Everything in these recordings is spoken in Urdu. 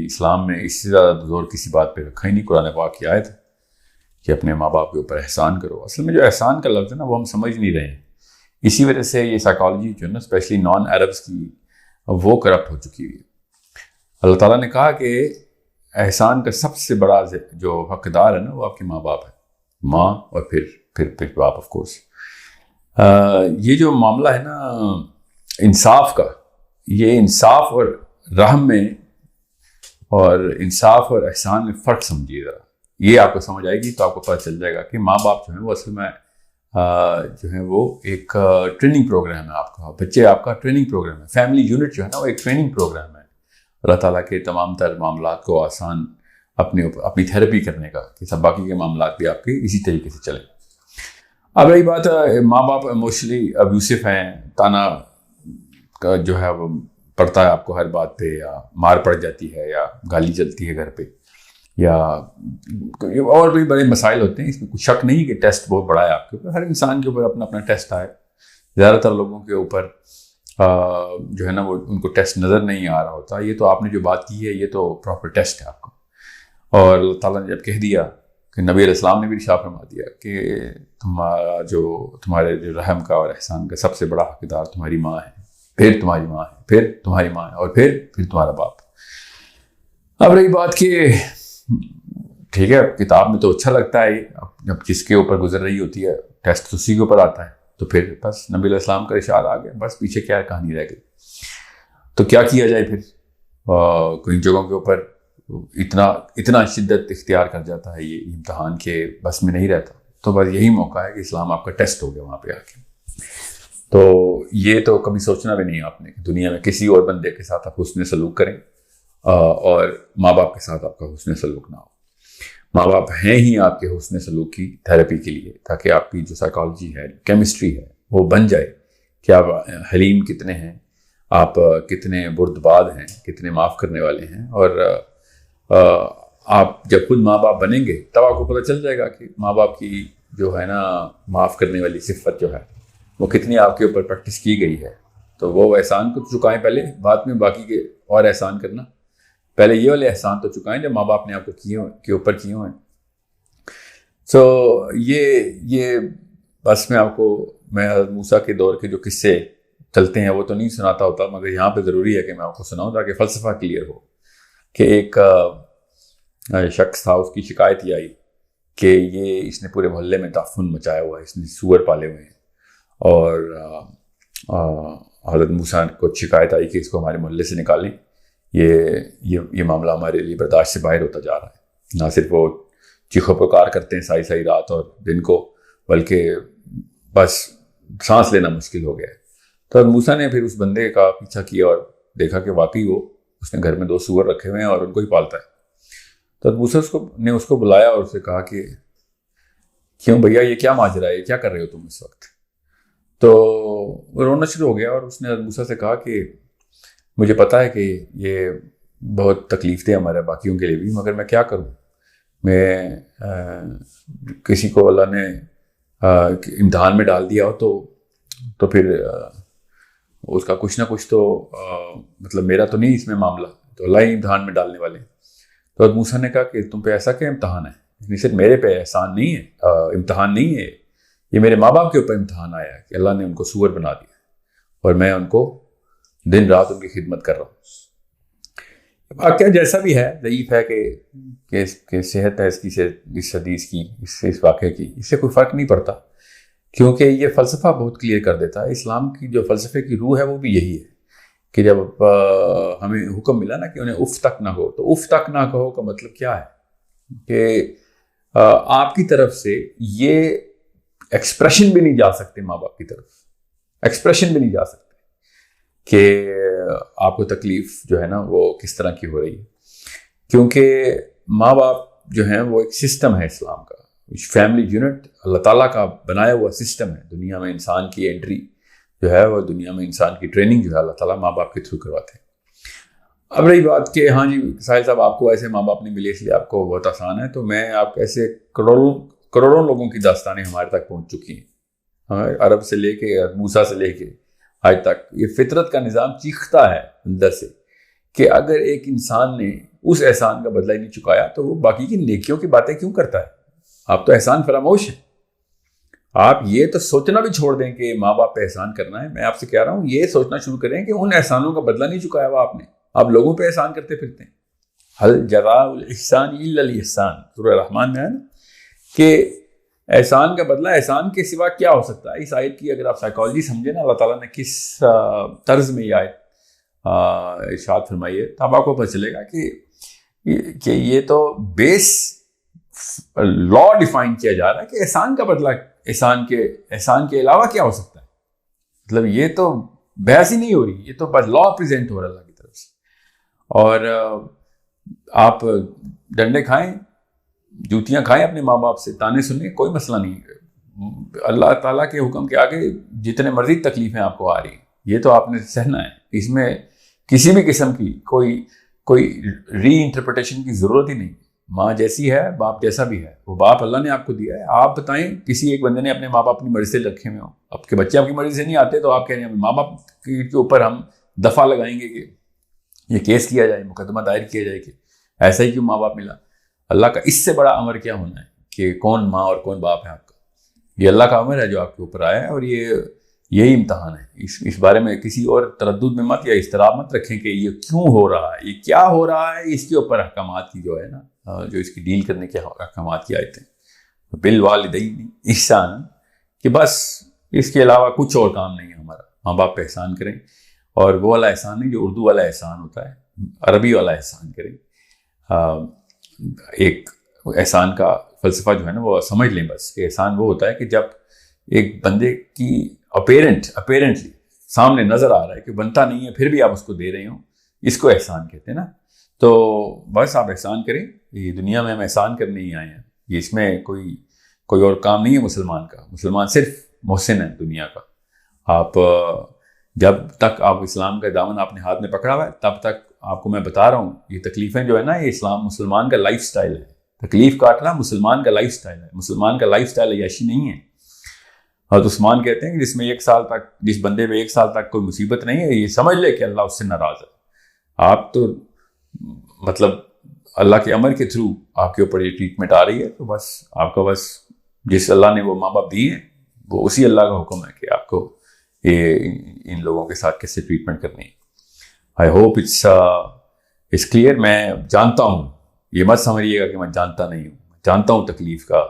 کہ اسلام میں اس سے زیادہ زور کسی بات پہ رکھا ہی نہیں. قرآن پاک کی آیت ہے کہ اپنے ماں باپ کے اوپر احسان کرو. اصل میں جو احسان کا لفظ ہے نا وہ ہم سمجھ نہیں رہے ہیں. اسی وجہ سے یہ سائیکالوجی جو ہے نا اسپیشلی نان عربس کی وہ کرپٹ ہو چکی ہوئی ہے. اللہ تعالیٰ نے کہا کہ احسان کا سب سے بڑا جو حقدار ہے نا وہ آپ کے ماں باپ ہے. ماں اور پھر باپ آف کورس. یہ جو معاملہ ہے نا انصاف کا, یہ انصاف اور رحم میں اور انصاف اور احسان میں فرق سمجھیے ذرا. یہ آپ کو سمجھ آئے گی تو آپ کو پتہ چل جائے گا کہ ماں باپ جو ہیں وہ اصل میں جو ہے وہ ایک ٹریننگ پروگرام ہے. آپ کا بچے آپ کا ٹریننگ پروگرام ہے. فیملی یونٹ جو ہے نا وہ ایک ٹریننگ پروگرام ہے اللہ تعالیٰ کے تمام تر معاملات کو آسان اپنی تھیراپی کرنے کا, کہ سب باقی کے معاملات بھی آپ کے اسی طریقے سے چلیں. اب رہی بات ماں باپ ایموشنلی ابیوسف ہیں, تانا کا جو ہے وہ پڑتا ہے آپ کو ہر بات پہ, یا مار پڑ جاتی ہے, یا گالی چلتی ہے گھر پہ, یا اور بھی بڑے مسائل ہوتے ہیں. اس میں کوئی شک نہیں کہ ٹیسٹ بہت بڑا ہے آپ کے اوپر. ہر انسان کے اوپر اپنا اپنا ٹیسٹ ہے. زیادہ تر لوگوں کے اوپر جو ہے نا وہ ان کو ٹیسٹ نظر نہیں آ رہا ہوتا. یہ تو آپ نے جو بات کی ہے یہ تو پراپر ٹیسٹ ہے آپ کا. اور اللہ تعالیٰ نے جب کہہ دیا کہ نبی علیہ السلام نے بھی ارشاد فرما دیا کہ تمہارے جو رحم کا اور احسان کا سب سے بڑا حقدار تمہاری ماں ہے, پھر تمہاری ماں ہے, پھر تمہاری ماں ہے, اور پھر تمہارا باپ. اب رہی بات کہ ٹھیک ہے کتاب میں تو اچھا لگتا ہے, جب جس کے اوپر گزر رہی ہوتی ہے ٹیسٹ اسی کے اوپر آتا ہے, تو پھر بس نبی علیہ السلام کا ارشاد آ گیا, بس پیچھے کیا کہانی رہ گئی. تو کیا کیا جائے پھر؟ کئی جگہوں کے اوپر اتنا شدت اختیار کر جاتا ہے یہ امتحان کے بس میں نہیں رہتا. تو بس یہی موقع ہے کہ اسلام آپ کا ٹیسٹ ہو گیا وہاں پہ آ کے. تو یہ تو کبھی سوچنا بھی نہیں آپ نے کہ دنیا میں کسی اور بندے کے ساتھ آپ حسن سلوک کریں اور ماں باپ کے ساتھ آپ کا حسن سلوک نہ ہو. ماں باپ ہیں ہی آپ کے حسن سلوک کی تھیراپی کے لیے, تاکہ آپ کی جو سائیکالوجی ہے, کیمسٹری ہے, وہ بن جائے کہ آپ حلیم کتنے ہیں, آپ کتنے بردبار ہیں, کتنے معاف کرنے والے ہیں. اور آپ جب خود ماں باپ بنیں گے تب آپ کو پتہ چل جائے گا کہ ماں باپ کی جو ہے نا معاف کرنے والی صفت جو ہے وہ کتنی آپ کے اوپر پریکٹس کی گئی ہے. تو وہ احسان کو چکائیں پہلے, بعد میں باقی کے اور احسان کرنا. پہلے یہ والے احسان تو چکائیں جب ماں باپ نے آپ کو کے اوپر کیے ہیں. سو یہ بس میں موسیٰ کے دور کے جو قصے چلتے ہیں وہ تو نہیں سناتا ہوتا, مگر یہاں پہ ضروری ہے کہ میں آپ کو سناؤں تاکہ فلسفہ کلیئر ہو. کہ ایک شخص تھا, اس کی شکایت یہ آئی کہ اس نے پورے محلے میں تعفن مچایا ہوا ہے, اس نے سور پالے ہوئے ہیں. اور حضرت موسیٰ کو شکایت آئی کہ اس کو ہمارے محلے سے نکالیں, یہ معاملہ ہمارے لیے برداشت سے باہر ہوتا جا رہا ہے. نہ صرف وہ چیخو پکار کرتے ہیں ساری رات اور دن کو, بلکہ بس سانس لینا مشکل ہو گیا ہے. تو موسیٰ نے پھر اس بندے کا پیچھا کیا اور دیکھا کہ واقعی اس نے گھر میں 2 سور رکھے ہوئے ہیں اور ان کو ہی پالتا ہے. تو موسیٰ نے اس کو بلایا اور اسے کہا کہ کیوں بھیا یہ کیا ماجرا ہے, کیا کر رہے ہو تم اس وقت؟ تو وہ رونا شروع ہو گیا اور اس نے موسیٰ سے کہا کہ مجھے پتا ہے کہ یہ بہت تکلیف دہ ہمارے باقیوں کے لیے بھی, مگر میں کیا کروں. میں کسی کو اللہ نے امتحان میں ڈال دیا ہو تو پھر اس کا کچھ نہ کچھ تو مطلب میرا تو نہیں اس میں معاملہ, تو اللہ ہی امتحان میں ڈالنے والے. تو موسیٰ نے کہا کہ تم پہ ایسا کیا امتحان ہے؟ صرف میرے پہ احسان نہیں ہے, امتحان نہیں ہے, یہ میرے ماں باپ کے اوپر امتحان آیا ہے کہ اللہ نے ان کو سور بنا دیا اور میں ان کو دن رات ان کی خدمت کر رہا ہوں. واقعہ جیسا بھی ہے ضعیف ہے کہ صحت ہے اس حدیث کی, اس واقعے کی, اس سے کوئی فرق نہیں پڑتا, کیونکہ یہ فلسفہ بہت کلیئر کر دیتا ہے. اسلام کی جو فلسفے کی روح ہے وہ بھی یہی ہے کہ جب ہمیں حکم ملا نا کہ انہیں اف تک نہ کہو, تو اف تک نہ کہو کا مطلب کیا ہے کہ آپ کی طرف سے یہ ایکسپریشن بھی نہیں جا سکتے, ماں باپ کی طرف ایکسپریشن بھی نہیں جا سکتے کہ آپ کو تکلیف جو ہے نا وہ کس طرح کی ہو رہی ہے. کیونکہ ماں باپ جو ہیں وہ ایک سسٹم ہے اسلام کا, فیملی یونٹ اللہ تعالیٰ کا بنایا ہوا سسٹم ہے. دنیا میں انسان کی انٹری جو ہے وہ دنیا میں انسان کی ٹریننگ جو ہے اللہ تعالیٰ ماں باپ کے تھرو کرواتے ہیں. اب رہی بات کہ ہاں جی ساحل صاحب آپ کو ایسے ماں باپ نہیں ملے اس لیے آپ کو بہت آسان ہے, تو میں آپ ایسے کروڑوں لوگوں کی داستانیں ہمارے تک پہنچ چکی ہیں, عرب سے لے کے موسیٰ سے لے کے آج تک. یہ فطرت کا نظام چیختا ہے اندر سے کہ اگر ایک انسان نے اس احسان کا بدلہ ہی نہیں چکایا تو وہ باقی کی نیکیوں کی باتیں کیوں کرتا ہے؟ آپ تو احسان فراموش ہیں. آپ یہ تو سوچنا بھی چھوڑ دیں کہ ماں باپ پہ احسان کرنا ہے. میں آپ سے کہہ رہا ہوں یہ سوچنا شروع کریں کہ ان احسانوں کا بدلہ نہیں چکایا ہوا آپ نے. آپ لوگوں پہ احسان کرتے پھرتے ہیں. حل جزاء الاحسان الا الاحسان سورہ رحمان میں ہے نا کہ احسان کا بدلہ احسان کے سوا کیا ہو سکتا ہے. اس آیت کی اگر آپ سائیکالوجی سمجھیں نا اللہ تعالیٰ نے کس طرز میں یہ آیت ارشاد فرمائی ہے تو آپ کو پتہ چلے گا کہ یہ تو بیس لا ڈیفائن کیا جا رہا ہے کہ احسان کا بدلہ احسان کے علاوہ کیا ہو سکتا ہے. مطلب یہ تو بحث ہی نہیں ہو رہی, یہ تو بس لا پریزنٹ ہو رہا ہے اللہ کی طرف سے. اور آپ ڈنڈے کھائیں, جوتیاں کھائیں, اپنے ماں باپ سے تانے سنیں, کوئی مسئلہ نہیں. اللہ تعالیٰ کے حکم کے آگے جتنے مرضی تکلیفیں آپ کو آ رہی ہیں یہ تو آپ نے سہنا ہے. اس میں کسی بھی قسم کی کوئی ری انٹرپریٹیشن کی ضرورت ہی نہیں. ماں جیسی ہے باپ جیسا بھی ہے, وہ باپ اللہ نے آپ کو دیا ہے. آپ بتائیں کسی ایک بندے نے اپنے ماں باپ اپنی مرضی سے رکھے ہوئے ہوں, آپ کے بچے آپ کی مرضی سے نہیں آتے تو آپ کہہ رہے ہیں ماں باپ کے اوپر ہم دفعہ لگائیں گے کہ یہ کیس کیا جائے, مقدمہ دائر کیا جائے کہ ایسا ہی کیوں ماں باپ ملا. اللہ کا اس سے بڑا امر کیا ہونا ہے کہ کون ماں اور کون باپ ہے آپ کا. یہ اللہ کا امر ہے جو آپ کے اوپر آیا ہے اور یہی امتحان ہے. اس بارے میں کسی اور تردد میں مت یا اضطراب مت رکھیں کہ یہ کیوں ہو رہا ہے, یہ کیا ہو رہا ہے. اس کے اوپر احکامات کی جو ہے نا جو اس کی ڈیل کرنے کے احکامات کی آیتیں بالوالدین احسان کہ بس اس کے علاوہ کچھ اور کام نہیں ہے ہمارا. ماں باپ پہ احسان کریں, اور وہ والا احسان نہیں جو اردو والا احسان ہوتا ہے, عربی والا احسان کریں. ایک احسان کا فلسفہ جو ہے نا وہ سمجھ لیں بس کہ احسان وہ ہوتا ہے کہ جب ایک بندے کی اپیرنٹلی سامنے نظر آ رہا ہے کہ بنتا نہیں ہے پھر بھی آپ اس کو دے رہے ہوں, اس کو احسان کہتے ہیں نا. تو بس آپ احسان کریں. یہ دنیا میں ہم احسان کرنے ہی آئے ہیں, یہ اس میں کوئی اور کام نہیں ہے مسلمان کا. مسلمان صرف محسن ہے دنیا کا. آپ جب تک آپ اسلام کا دامن اپنے ہاتھ میں پکڑا ہوا ہے تب تک آپ کو میں بتا رہا ہوں یہ تکلیفیں جو ہے نا یہ مسلمان کا لائف سٹائل ہے. تکلیف کاٹنا مسلمان کا لائف سٹائل ہے. مسلمان کا لائف سٹائل عیاشی نہیں ہے. حضرت عثمان کہتے ہیں کہ جس بندے پہ 1 سال تک کوئی مصیبت نہیں ہے یہ سمجھ لے کہ اللہ اس سے ناراض ہے. آپ تو مطلب اللہ کے امر کے تھرو آپ کے اوپر یہ ٹریٹمنٹ آ رہی ہے تو بس آپ کا بس جس اللہ نے وہ ماں باپ دیے ہیں وہ اسی اللہ کا حکم ہے کہ آپ کو یہ ان لوگوں کے ساتھ کیسے ٹریٹمنٹ کرنی ہے. I hope it's clear. میں جانتا ہوں, یہ مت سمجھیے گا کہ میں جانتا نہیں ہوں. جانتا ہوں تکلیف کا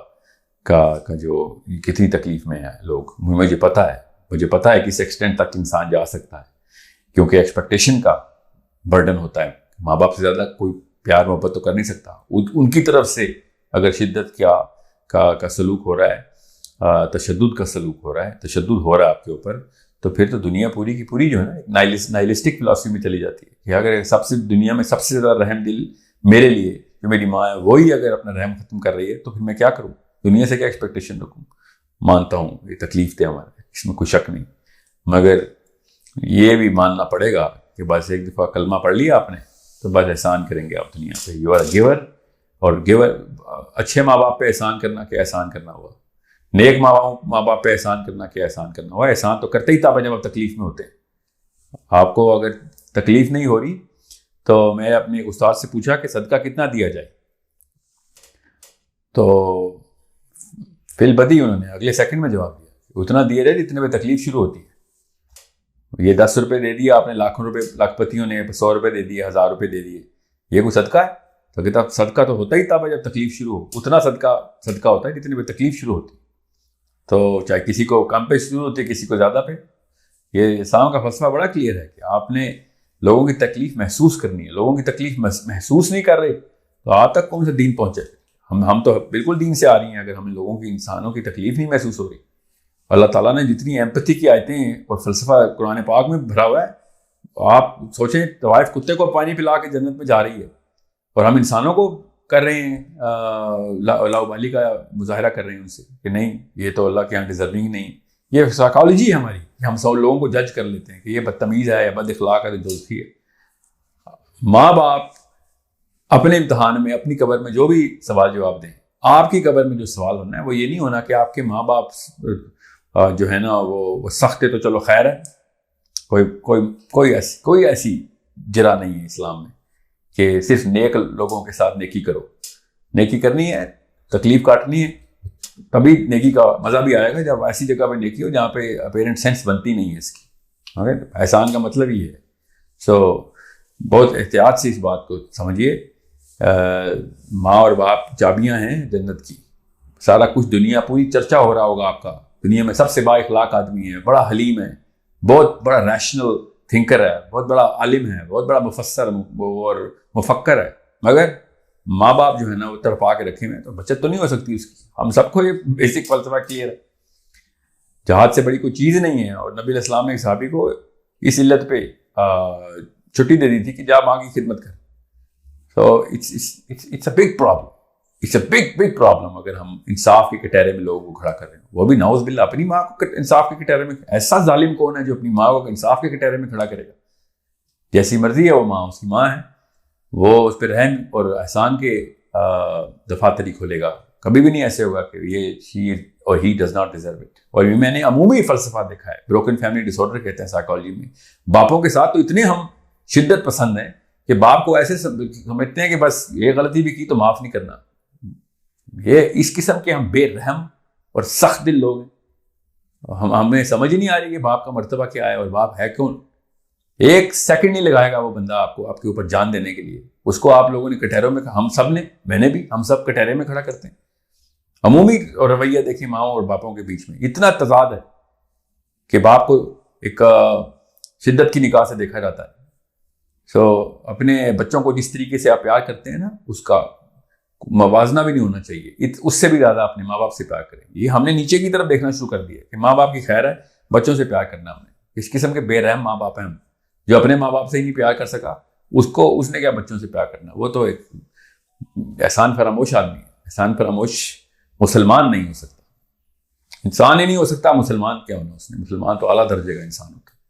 جو کتنی تکلیف میں ہے لوگ. مجھے پتہ ہے کس ایکسٹینٹ تک انسان جا سکتا ہے کیونکہ ایکسپیکٹیشن کا برڈن ہوتا ہے. ماں باپ سے زیادہ کوئی پیار محبت تو کر نہیں سکتا. ان کی طرف سے اگر شدت کا سلوک ہو رہا ہے, تشدد کا سلوک ہو رہا ہے, تشدد ہو رہا ہے آپ کے اوپر, تو پھر تو دنیا پوری کی پوری جو ہے نا نائلسٹک فلاسفی میں چلی جاتی ہے کہ اگر دنیا میں سب سے زیادہ رحم دل میرے لیے جو میری ماں ہے وہی اگر اپنا رحم ختم کر رہی ہے تو پھر میں کیا کروں, دنیا سے کیا ایکسپیکٹیشن رکھوں. مانتا ہوں یہ تکلیف تھے ہمارے, اس میں کوئی شک نہیں, مگر یہ بھی ماننا پڑے گا کہ بس ایک دفعہ کلمہ پڑھ لیا آپ نے تو بس احسان کریں گے آپ دنیا پہ. یو آر گیور, اور گیور اچھے ماں باپ پہ احسان کرنا کیا احسان کرنا ہوا, نیک ماں باپ پہ احسان کرنا کیا احسان کرنا ہوا. احسان تو کرتے ہی تھا جب آپ تکلیف میں ہوتے ہیں. آپ کو اگر تکلیف نہیں ہو رہی تو میں اپنے ایک استاد سے پوچھا کہ صدقہ کتنا دیا جائے, تو فی البدی انہوں نے اگلے سیکنڈ میں جواب دیا اتنا دیا جائے جتنے پہ تکلیف شروع ہوتی ہے. یہ 10 روپے دے دیا آپ نے, لاکھوں روپے لاکھ پتیوں نے 100 روپے دے دیے, 1000 روپے دے دیے, یہ کوئی صدقہ ہے؟ تو کہتا صدقہ تو ہوتا ہی تھا جب تکلیف شروع ہو. اتنا صدقہ ہوتا ہے جتنے پہ تکلیف شروع ہوتی. تو چاہے کسی کو کم پہ شروع ہوتی ہے کسی کو زیادہ پہ. یہ اسلام کا فلسفہ بڑا کلیئر ہے کہ آپ نے لوگوں کی تکلیف محسوس کرنی ہے. لوگوں کی تکلیف محسوس نہیں کر رہے تو آپ تک کون سا دین پہنچے. ہم تو بالکل دین سے آ رہی ہیں اگر ہم لوگوں کی انسانوں کی تکلیف نہیں محسوس ہو رہی. اللہ تعالیٰ نے جتنی ایمپتھی کی آیتیں اور فلسفہ قرآن پاک میں بھرا ہوا ہے, آپ سوچیں طوائف کتے کو پانی پلا کے جنت میں جا رہی ہے اور ہم انسانوں کو کر رہے ہیں لاؤبالی کا مظاہرہ کر رہے ہیں ان سے کہ نہیں یہ تو اللہ کے یہاں ڈیزرونگ نہیں. یہ سائیکالوجی ہے ہماری کہ ہم سب لوگوں کو جج کر لیتے ہیں کہ یہ بدتمیز ہے یا بد اخلاق ہے, دوستی ہے. ماں باپ اپنے امتحان میں اپنی قبر میں جو بھی سوال جواب دیں, آپ کی قبر میں جو سوال ہونا ہے وہ یہ نہیں ہونا کہ آپ کے ماں باپ جو ہے نا وہ سخت ہے تو چلو خیر ہے. کوئی ایسی جرا نہیں ہے اسلام میں کہ صرف نیک لوگوں کے ساتھ نیکی کرو. نیکی کرنی ہے, تکلیف کاٹنی ہے, تبھی نیکی کا مزہ بھی آئے گا جب ایسی جگہ پہ نیکی ہو جہاں پہ اپیرنٹ سینس بنتی نہیں ہے اس کی. احسان کا مطلب ہی ہے. سو بہت احتیاط سے اس بات کو سمجھیے. ماں اور باپ چابیاں ہیں جنت کی. سارا کچھ دنیا پوری چرچا ہو رہا ہوگا آپ کا, دنیا میں سب سے با اخلاق آدمی ہے, بڑا حلیم ہے, بہت بڑا ریشنل تھنکر ہے, بہت بڑا عالم ہے, بہت بڑا مفسر اور مفکر ہے, مگر ماں باپ جو ہے نا وہ تڑپا کے رکھے ہوئے ہیں, تو بچت تو نہیں ہو سکتی اس کی. ہم سب کو یہ بیسک فلسفہ کلیئر ہے. جہاد سے بڑی کوئی چیز نہیں ہے. اور نبی علیہ السلام نے ایک صحابی کو اس علت پہ چھٹی دے دی تھی کہ جا ماں کی خدمت کر. So it's a big problem, it's a big problem اگر ہم انصاف کے کٹہرے میں لوگوں کو کھڑا کر رہے ہیں, وہ بھی نعوذ باللہ اپنی ماں کو انصاف کے کٹہرے میں. ایسا ظالم کون ہے جو اپنی ماں کو انصاف کے کٹہرے میں کھڑا کرے گا؟ جیسی مرضی ہے وہ ماں, اس کی ماں ہے, وہ اس پہ رحم اور احسان کے دفاتری کھولے گا. کبھی بھی نہیں ایسے ہوگا کہ یہ شی اور he does not deserve it. اور میں نے عمومی فلسفہ دیکھا ہے, بروکن فیملی ڈس آرڈر کہتے ہیں سائیکالوجی میں. باپوں کے ساتھ تو اتنے ہم شدت پسند ہیں کہ باپ کو ایسے سمجھتے ہیں کہ بس یہ غلطی بھی کی تو معاف نہیں کرنا. یہ اس قسم کے ہم بے رحم اور سخت دل لوگ ہیں. ہمیں سمجھ ہی نہیں آ رہی کہ باپ کا مرتبہ کیا ہے اور باپ ہے کون. ایک سیکنڈ نہیں لگائے گا وہ بندہ آپ کو آپ کے اوپر جان دینے کے لیے. اس کو آپ لوگوں نے کٹہروں میں, ہم سب نے, میں نے بھی, ہم سب کٹہرے میں کھڑا کرتے ہیں. عمومی رویہ دیکھیں ماؤں اور باپوں کے بیچ میں اتنا تضاد ہے کہ باپ کو ایک شدت کی نگاہ سے دیکھا جاتا ہے. سو اپنے بچوں کو جس طریقے سے آپ پیار کرتے ہیں نا, اس کا موازنہ بھی نہیں ہونا چاہیے. اس سے بھی زیادہ اپنے ماں باپ سے پیار کریں. یہ ہم نے نیچے کی طرف دیکھنا شروع کر دیا کہ ماں باپ کی خیر ہے, بچوں سے پیار کرنا. ہم نے اس قسم کے بے رحم ماں باپ ہیں ہم. جو اپنے ماں باپ سے ہی نہیں پیار کر سکا, اس نے کیا بچوں سے پیار کرنا. وہ تو ایک احسان فراموش آدمی ہے. احسان فراموش مسلمان نہیں ہو سکتا. انسان ہی نہیں ہو سکتا, مسلمان کیا ہونا اس نے. مسلمان تو اعلیٰ درجے کا انسان ہوتا ہے.